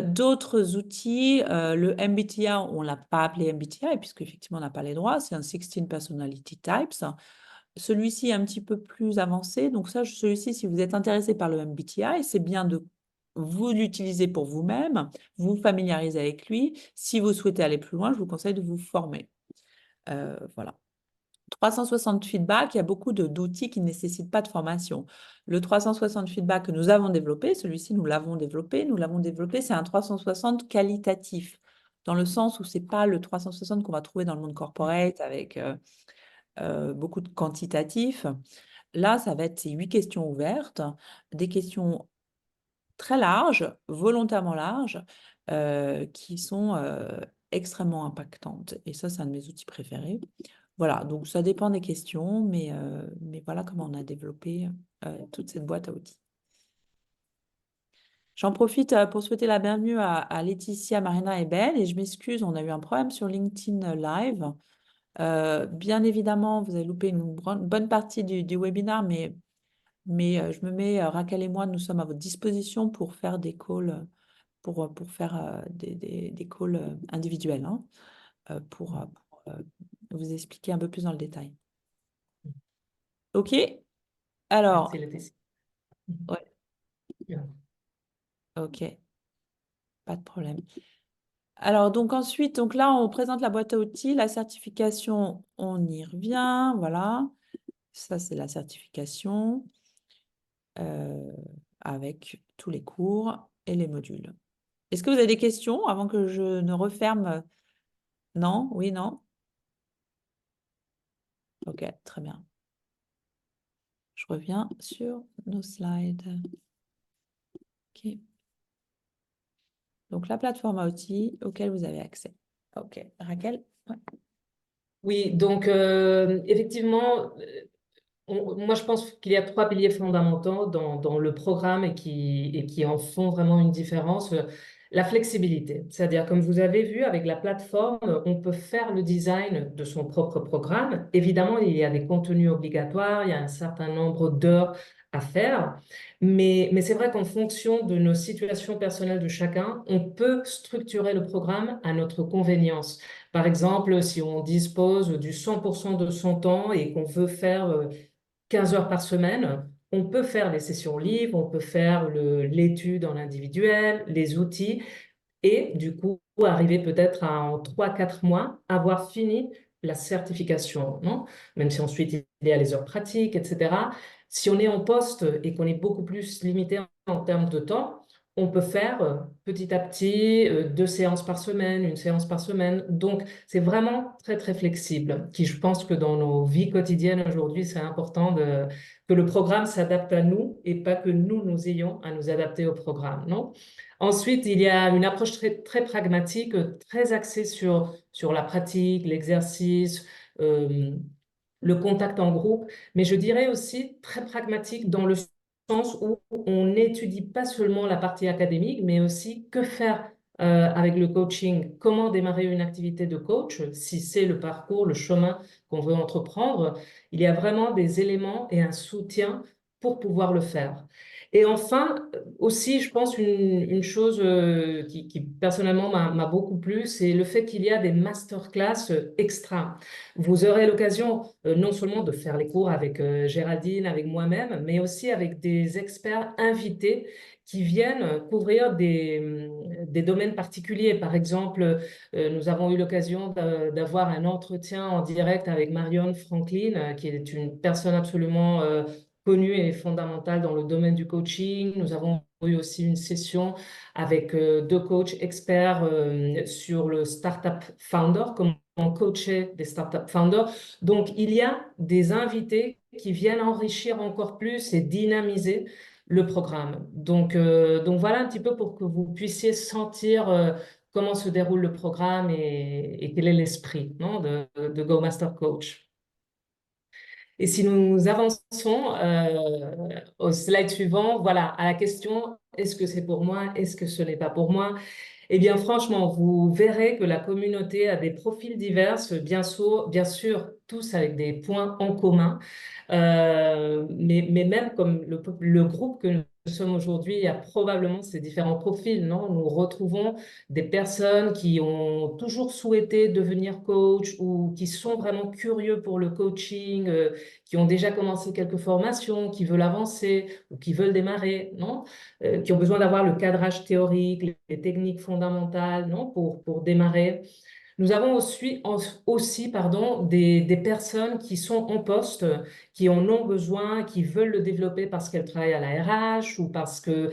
D'autres outils, le MBTI, on ne l'a pas appelé MBTI puisque effectivement on n'a pas les droits, c'est un 16 Personality Types. Celui-ci est un petit peu plus avancé, donc ça, celui-ci, si vous êtes intéressé par le MBTI, c'est bien de vous l'utiliser pour vous-même, vous familiariser avec lui. Si vous souhaitez aller plus loin, je vous conseille de vous former. Voilà. 360 feedback, il y a beaucoup d'outils qui ne nécessitent pas de formation. Le 360 feedback que nous avons développé, celui-ci, nous l'avons développé, c'est un 360 qualitatif, dans le sens où ce n'est pas le 360 qu'on va trouver dans le monde corporate avec beaucoup de quantitatifs. Là, ça va être ces 8 questions ouvertes, des questions très larges, volontairement larges, qui sont extrêmement impactantes. Et ça, c'est un de mes outils préférés. Voilà, donc ça dépend des questions, mais voilà comment on a développé toute cette boîte à outils. J'en profite pour souhaiter la bienvenue à Laetitia, Marina et Belle. Et je m'excuse, on a eu un problème sur LinkedIn Live. Bien évidemment, vous avez loupé une bonne partie du webinaire, mais je me mets, Raquel et moi, nous sommes à votre disposition pour faire des calls, pour faire des calls individuels, hein, pour vous expliquer un peu plus dans le détail. OK? Merci, Alors, Laetitia. ouais, Bien. OK, pas de problème. Alors, donc ensuite, donc là, on présente la boîte à outils, la certification, on y revient, voilà. Ça, c'est la certification euh, avec tous les cours et les modules. Est-ce que vous avez des questions avant que je ne referme? Non? Oui, non? Ok, très bien. Je reviens sur nos slides. Ok. Donc, la plateforme à outils auquel vous avez accès. Ok, Raquel? Ouais. Oui, donc effectivement, moi je pense qu'il y a trois piliers fondamentaux dans le programme et qui en font vraiment une différence. La flexibilité, c'est-à-dire comme vous avez vu avec la plateforme, on peut faire le design de son propre programme. Évidemment, il y a des contenus obligatoires, il y a un certain nombre d'heures à faire, mais c'est vrai qu'en fonction de nos situations personnelles de chacun, on peut structurer le programme à notre convenience. Par exemple, si on dispose du 100% de son temps et qu'on veut faire 15 heures par semaine, on peut faire les sessions libres, on peut faire l'étude en individuel, les outils, et du coup arriver peut-être en 3 4 mois avoir fini la certification, non? Même si ensuite il y a les heures pratiques, etc. Si on est en poste et qu'on est beaucoup plus limité en termes de temps, on peut faire petit à petit 2 séances par semaine, une séance par semaine. Donc, c'est vraiment très, très flexible. Qui, je pense que dans nos vies quotidiennes aujourd'hui, c'est important que le programme s'adapte à nous et pas que nous ayons à nous adapter au programme, non? Ensuite, il y a une approche très, très pragmatique, très axée sur la pratique, l'exercice, euh, le contact en groupe, mais je dirais aussi très pragmatique dans le sens où on n'étudie pas seulement la partie académique, mais aussi que faire avec le coaching, comment démarrer une activité de coach, si c'est le parcours, le chemin qu'on veut entreprendre. Il y a vraiment des éléments et un soutien pour pouvoir le faire. Et enfin, aussi, je pense une chose qui personnellement m'a beaucoup plu, c'est le fait qu'il y a des masterclass extra. Vous aurez l'occasion non seulement de faire les cours avec Géraldine, avec moi-même, mais aussi avec des experts invités qui viennent couvrir des domaines particuliers. Par exemple, nous avons eu l'occasion d'avoir un entretien en direct avec Marion Franklin, qui est une personne absolument connue et fondamentale dans le domaine du coaching. Nous avons eu aussi une session avec 2 coachs experts sur le Startup Founder, comment coacher des Startup Founders. Donc, il y a des invités qui viennent enrichir encore plus et dynamiser le programme. Donc voilà un petit peu pour que vous puissiez sentir comment se déroule le programme et quel est l'esprit, non, de Go Master Coach. Et si nous avançons au slide suivant, voilà, à la question, est-ce que c'est pour moi, est-ce que ce n'est pas pour moi? Eh bien, franchement, vous verrez que la communauté a des profils divers, bien sûr, tous avec des points en commun. Mais même comme le groupe que nous sommes aujourd'hui, il y a probablement ces différents profils, non? Nous retrouvons des personnes qui ont toujours souhaité devenir coach ou qui sont vraiment curieux pour le coaching, qui ont déjà commencé quelques formations, qui veulent avancer ou qui veulent démarrer, non? Qui ont besoin d'avoir le cadrage théorique, les techniques fondamentales, non, pour démarrer. Nous avons aussi pardon, des personnes qui sont en poste, qui en ont besoin, qui veulent le développer parce qu'elles travaillent à la RH ou parce que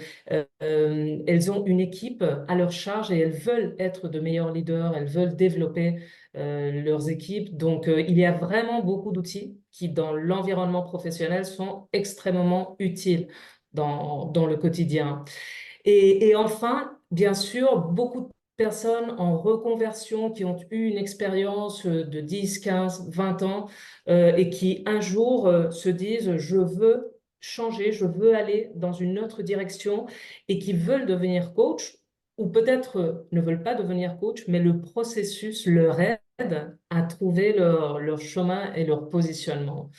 elles ont une équipe à leur charge et elles veulent être de meilleurs leaders, elles veulent développer leurs équipes. Donc, il y a vraiment beaucoup d'outils qui, dans l'environnement professionnel, sont extrêmement utiles dans le quotidien. Et enfin, bien sûr, beaucoup de personnes en reconversion qui ont eu une expérience de 10, 15, 20 ans et qui un jour se disent, je veux changer, je veux aller dans une autre direction et qui veulent devenir coach ou peut-être ne veulent pas devenir coach, mais le processus leur aide à trouver leur chemin et leur positionnement.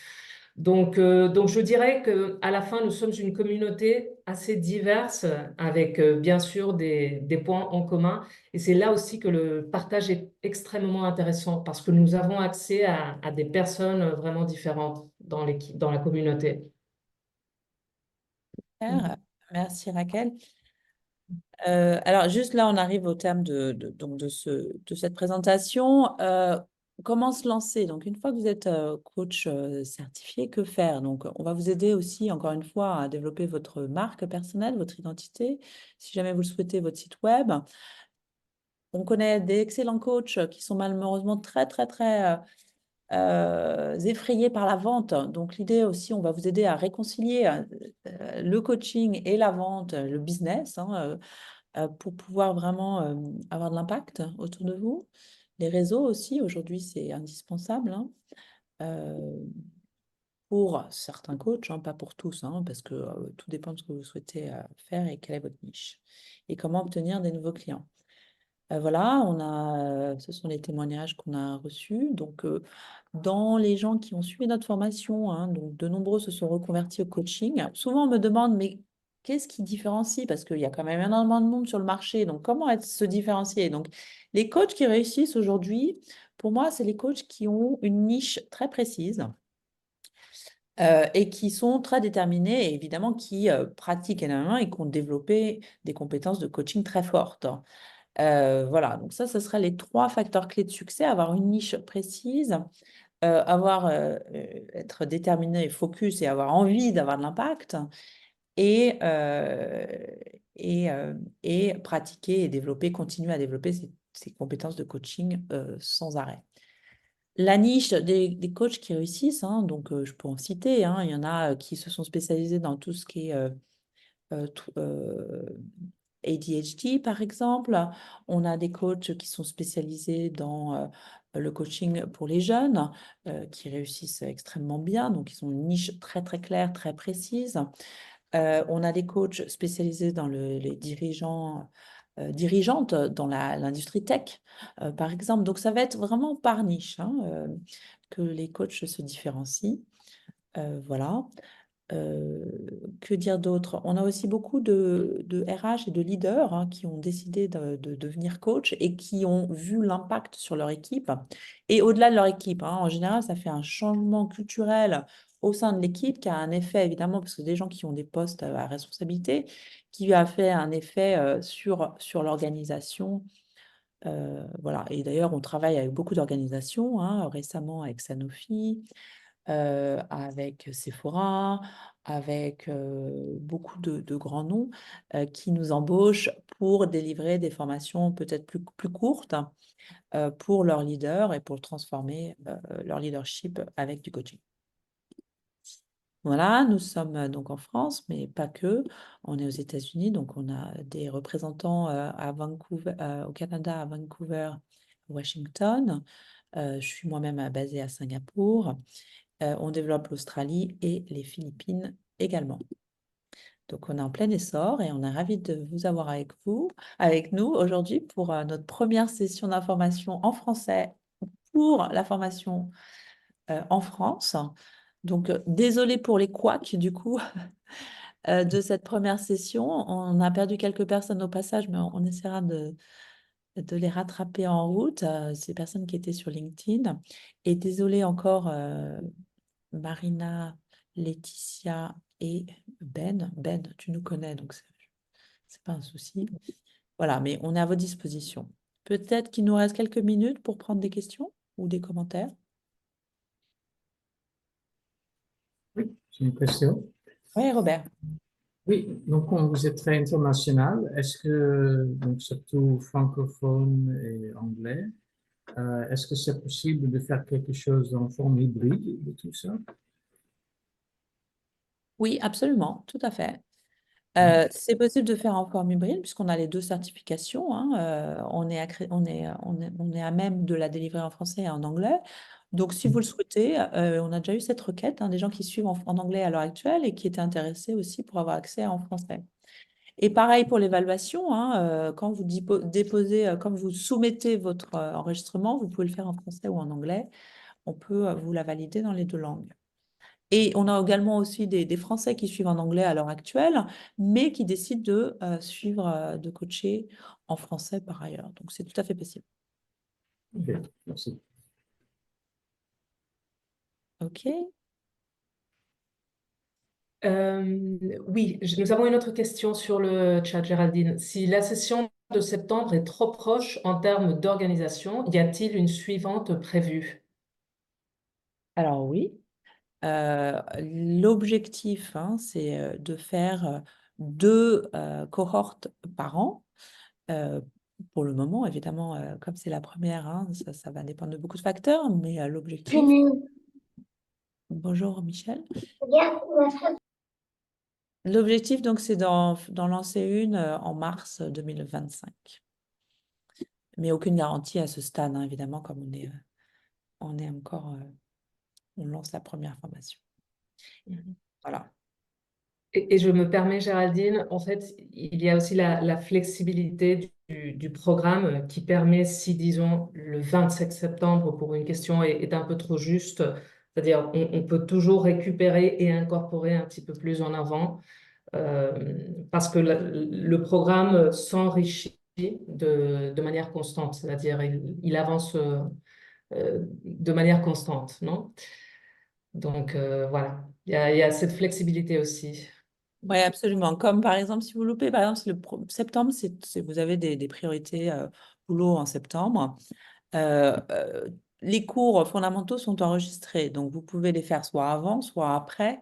Donc je dirais qu'à la fin, nous sommes une communauté assez diverse, avec bien sûr des points en commun. Et c'est là aussi que le partage est extrêmement intéressant, parce que nous avons accès à des personnes vraiment différentes dans l'équipe, dans la communauté. Super. Merci Raquel. Alors, juste là, on arrive au terme donc de cette présentation. Comment se lancer? Donc, une fois que vous êtes coach certifié, que faire? Donc, on va vous aider aussi, encore une fois, à développer votre marque personnelle, votre identité, si jamais vous le souhaitez, votre site web. On connaît des excellents coachs qui sont malheureusement très, très, très effrayés par la vente. Donc, l'idée aussi, on va vous aider à réconcilier le coaching et la vente, le business, hein, pour pouvoir vraiment avoir de l'impact autour de vous. Les réseaux aussi, aujourd'hui, c'est indispensable, hein, euh, pour certains coachs, hein, pas pour tous, hein, parce que tout dépend de ce que vous souhaitez faire et quelle est votre niche. Et comment obtenir des nouveaux clients. Voilà, ce sont les témoignages qu'on a reçus. Donc, dans les gens qui ont suivi notre formation, hein, donc de nombreux se sont reconvertis au coaching. Souvent, on me demande, mais qu'est-ce qui différencie? Parce qu'il y a quand même énormément de monde sur le marché. Donc, comment se différencier? Donc, les coachs qui réussissent aujourd'hui, pour moi, c'est les coachs qui ont une niche très précise. Et qui sont très déterminés et évidemment qui pratiquent énormément et qui ont développé des compétences de coaching très fortes. Voilà, donc ça, ce sera les 3 facteurs clés de succès, avoir une niche précise, être déterminé et focus et avoir envie d'avoir de l'impact et, et pratiquer et développer, continuer à développer ses compétences de coaching sans arrêt. La niche des coachs qui réussissent, hein, donc je peux en citer, hein, il y en a qui se sont spécialisés dans tout ce qui est ADHD, par exemple. On a des coachs qui sont spécialisés dans le coaching pour les jeunes, qui réussissent extrêmement bien, donc ils ont une niche très très claire, très précise. On a des coachs spécialisés dans les dirigeantes dans l'industrie tech, par exemple. Donc, ça va être vraiment par niche, hein, que les coachs se différencient. Voilà. Que dire d'autre? On a aussi beaucoup de RH et de leaders, hein, qui ont décidé de devenir coach et qui ont vu l'impact sur leur équipe. Et au-delà de leur équipe, hein, en général, ça fait un changement culturel au sein de l'équipe qui a un effet, évidemment, parce que des gens qui ont des postes à responsabilité, qui a fait un effet sur l'organisation. Voilà. Et d'ailleurs, on travaille avec beaucoup d'organisations, hein, récemment avec Sanofi, avec Sephora, avec beaucoup de grands noms qui nous embauchent pour délivrer des formations peut-être plus courtes pour leurs leaders et pour transformer leur leadership avec du coaching. Voilà, nous sommes donc en France, mais pas que. On est aux États-Unis, donc on a des représentants à Vancouver, au Canada, à Vancouver, Washington. Je suis moi-même basée à Singapour. On développe l'Australie et les Philippines également. Donc, on est en plein essor et on est ravis de vous avoir avec nous aujourd'hui pour notre première session d'information en français pour la formation en France. Donc, désolé pour les couacs du coup de cette première session. On a perdu quelques personnes au passage, mais on essaiera de les rattraper en route, ces personnes qui étaient sur LinkedIn. Et désolé encore Marina, Laetitia et Ben. Ben, tu nous connais, donc c'est pas un souci. Voilà, mais on est à votre disposition. Peut-être qu'il nous reste quelques minutes pour prendre des questions ou des commentaires. Oui, j'ai une question. Oui, Robert. Oui, donc vous êtes très international. Est-ce que, donc surtout francophone et anglais, est-ce que c'est possible de faire quelque chose en forme hybride de tout ça? Oui, absolument, tout à fait. C'est possible de faire en forme hybride puisqu'on a les deux certifications, hein. On est à même de la délivrer en français et en anglais. Donc, si vous le souhaitez, on a déjà eu cette requête, hein, des gens qui suivent en anglais à l'heure actuelle et qui étaient intéressés aussi pour avoir accès en français. Et pareil pour l'évaluation, hein, quand vous déposez, quand vous soumettez votre enregistrement, vous pouvez le faire en français ou en anglais. On peut vous la valider dans les deux langues. Et on a également aussi des Français qui suivent en anglais à l'heure actuelle, mais qui décident de suivre, de coacher en français par ailleurs. Donc, c'est tout à fait possible. Ok, merci. OK. Oui, nous avons une autre question sur le chat, Géraldine. Si la session de septembre est trop proche en termes d'organisation, y a-t-il une suivante prévue? Alors oui, l'objectif, hein, c'est de faire 2 cohortes par an. Pour le moment, évidemment, comme c'est la première, hein, ça va dépendre de beaucoup de facteurs, mais l'objectif... Bonjour Michel. L'objectif, donc, c'est d'en lancer une en mars 2025. Mais aucune garantie à ce stade, hein, évidemment, comme on est encore... on lance la première formation. Voilà. Et je me permets, Géraldine, en fait, il y a aussi la flexibilité du programme qui permet, si disons le 27 septembre pour une question est un peu trop juste, c'est-à-dire on peut toujours récupérer et incorporer un petit peu plus en avant parce que le programme s'enrichit de manière constante, c'est-à-dire il avance de manière constante, non? Donc voilà, il y a cette flexibilité aussi. Oui, absolument. Comme par exemple, si vous loupez, par exemple, septembre, vous avez des priorités boulot en septembre. Euh, euh, les cours fondamentaux sont enregistrés, donc vous pouvez les faire soit avant, soit après,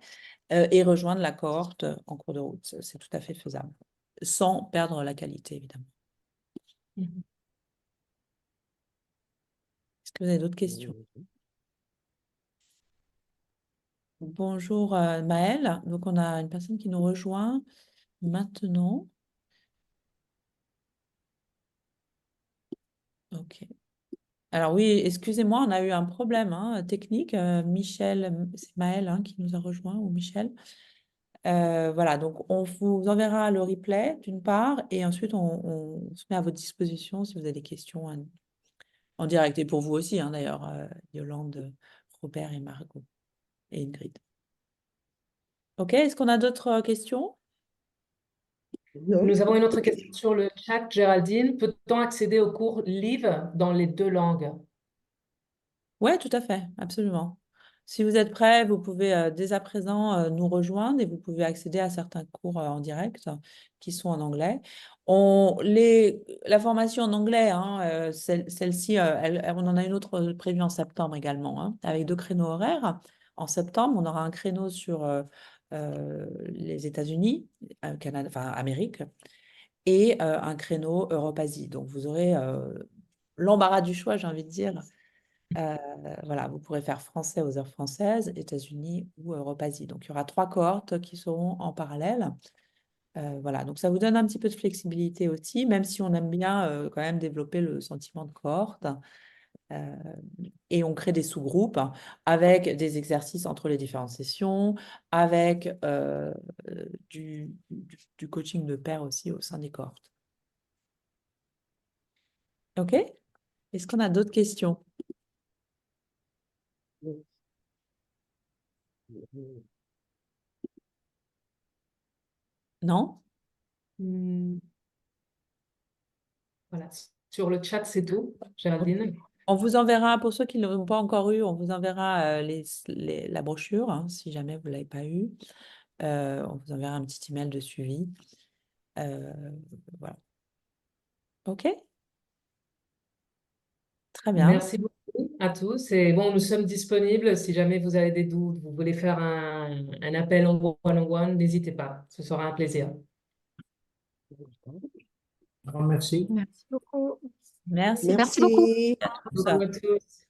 et rejoindre la cohorte en cours de route. C'est tout à fait faisable. sans perdre la qualité, évidemment. Mhm. Est-ce que vous avez d'autres questions? Bonjour Maëlle, donc on a une personne qui nous rejoint maintenant. Ok. Alors oui, excusez-moi, on a eu un problème technique. Michel, c'est Maëlle qui nous a rejoint, ou Michel. Voilà, donc on vous enverra le replay d'une part, et ensuite on se met à votre disposition si vous avez des questions en direct. Et pour vous aussi, d'ailleurs, Yolande, Robert et Margot et Ingrid. Ok, est-ce qu'on a d'autres questions? Nous avons une autre question sur le chat, Géraldine. Peut-on accéder aux cours live dans les 2 langues? Oui, tout à fait, absolument. Si vous êtes prêts, vous pouvez dès à présent nous rejoindre et vous pouvez accéder à certains cours en direct qui sont en anglais. La formation en anglais, celle-ci, on en a une autre prévue en septembre également, avec 2 créneaux horaires. En septembre, on aura un créneau sur les États-Unis, Canada, enfin Amérique, et un créneau Europe-Asie. Donc vous aurez l'embarras du choix, j'ai envie de dire. Voilà, vous pourrez faire français aux heures françaises, États-Unis ou Europe-Asie. Donc, il y aura 3 cohortes qui seront en parallèle. Voilà, donc ça vous donne un petit peu de flexibilité aussi, même si on aime bien quand même développer le sentiment de cohorte. Et on crée des sous-groupes avec des exercices entre les différentes sessions, avec du coaching de pair aussi au sein des cohortes. OK? Est-ce qu'on a d'autres questions? Non? Hmm, Voilà. Sur le chat, c'est tout, Géraldine. On vous enverra, pour ceux qui ne l'ont pas encore eu, on vous enverra la brochure, si jamais vous ne l'avez pas eu. On vous enverra un petit email de suivi. Voilà. OK? Très bien. Merci beaucoup à tous. Et bon, nous sommes disponibles. Si jamais vous avez des doutes, vous voulez faire un appel en one-on-one, n'hésitez pas. Ce sera un plaisir. Grand merci. Merci beaucoup. Merci. Merci beaucoup. À tous. Beaucoup à tous.